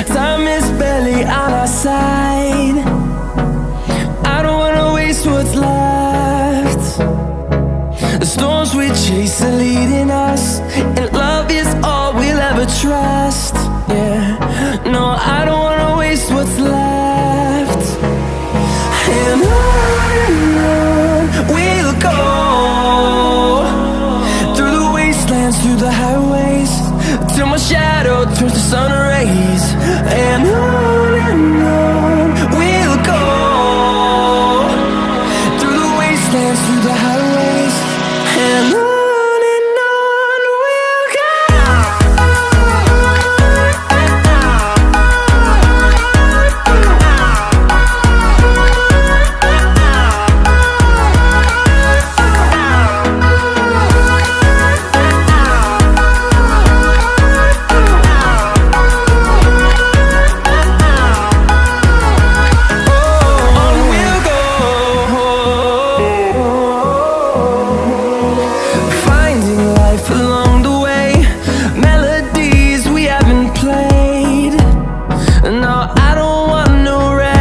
Time is barely on our side. I don't wanna waste what's left. The storms we chase are leading us, and love is all we'll ever trust. Yeah, no, I don't wanna waste what's left. And on we'll go, through the wastelands, through the highways, till my shadow turns to sun rays. And on we'll go, through the wastelands, through the highways, and on we'll go. Finding life alone.